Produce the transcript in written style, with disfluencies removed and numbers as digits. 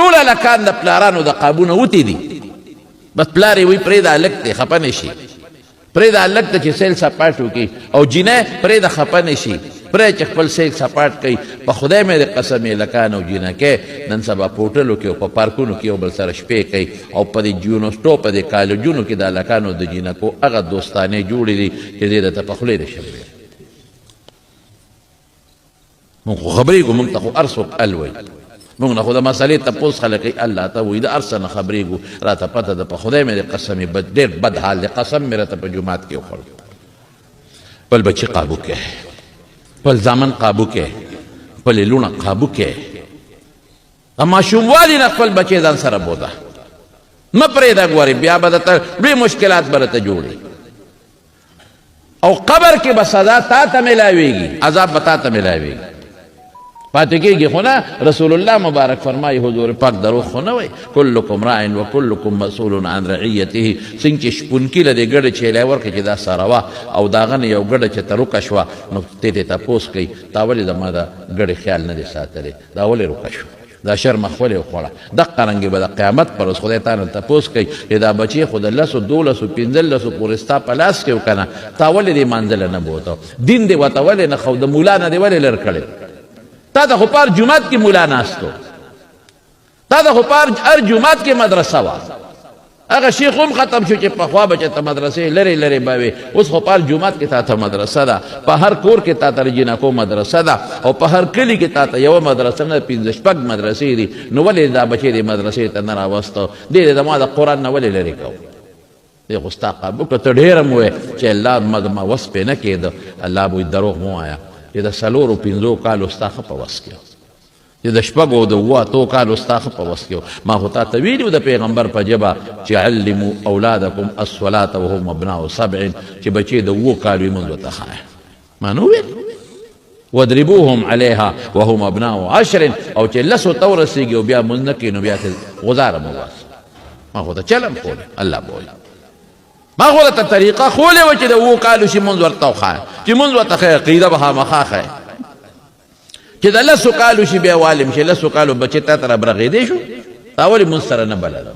ټول هلکان د پلارانو د قابونه وتې دي بس پلار یې وایي پرېږده هلک دی خفه نه شي پرېږده هلک ته چې سیل سپاټ وکړي او جینۍ پرېږده خفه نه شي پرې چې خپل سیل سپاټ کوي په خدای مې د قسم هلکان او جینکۍ نن سبا په هوټلو کې او په پارکونو کې یو بل سره شپې کوي او په دې یونیورسټو په دې کالجونو کې د هلکانو د جینکو هغه دوستانې جوړې دي چې دې درته په خولې نشم ویلی مونږ خو خبرېږو مونږ ته خو هر څوک ال وایي مونږ نه خو د مسئلې تپوس خلک کوي الله ته وایي د هر څه نه خبرېږو راته پته ده په خدای مې د قسم ډېر بد حال دی قسم مې راته په جومات کې وخوړ خپل بچي قابو کې خپل زامن قابو کې خپلې لوڼه قابو کې ماشوموالي نه خپل بچی ځان سره بوده مه پرېږده ګورې بیا به درته ډېر مشکلات به راته جوړي او قبر کې به سزا تا ته میلاویږي عذاب به تا ته میلاویږي پاتې کېږي خو نه رسول الله مبارک فرمایي حضور پاک دروغ خو نه وایي کلکم راع و کلکم مسئول عن رعیته څنګه چې شپونکي له دې ګډه چیلی ورکړي چې دا سروه او د هغه نه یو ګډه چې تروکه شوه نو دې ته تپوس کوي تا ولې زما د ګډې خیال نه دی ساتلی دا ولې روکه شو دا شرمه خولې وخوړه دقه رنګې به د قیامت پر ورځ خدای تا نه تپوس کوي چې دا بچی خو د لسو دولسو پنځلسو پورې ستا په لاس کې و که نه تا ولې دې مانځله نه بوته دین دې ورته ولې نه ښو د مولا نه دې ولې لر کړی تا ته خو پار جومات کې مولا ناستو تا ته خو پار هر جومات کې مدرسه وه هغه شیخ هم ختم شو چې پخوا به چې ته مدرسې لرې لرې به وې اوس خو پار جومات کې تا ته مدرسه ده په هر کور کې تا ته جینکو مدرسه ده او په هر کلي کې تا ته یوه مدرسه نه پنځه شپږ مدرسې دي نو ولې دا بچی دې مدرسې ته نه راوسته دې دې زما د قرآن نه ولې لرې کوو دې خو ستا قابو که ته ډېر هم ووایې چې الله ما وس پې نه کېده الله به دروغ مه وایه چې د څلورو پنځو کالو ستا ښه په وس کې چې د شپږو د اووه اتو کالو ستا ښه په وس کې ما خو تا ته ویلي د پیغمبر په ژبه چې علمو اولادکم الصلاة وهم ابناء سبع چې بچې د اووه کالو یې مونځ ورته ښایه ما نو ویل واضربوهم علیها وهم ابناء عشر او چې لسو ته ورسېږي او بیا مونځ نه کوي نو بیا ته غزاره مه وباسه ما خو ته چلم ښولی الله به وایي ما خو درته طریقه ښولې وه چې د اووه کالو شي مونځ ورته وښایه چې مونځ ورته ښیه عقیده به خامخا ښیه چې د لسو کالو شي بیا والم شي لسو کالو بچې تا ته رابرغېدی شو تا ولې مونځ سره نه بلده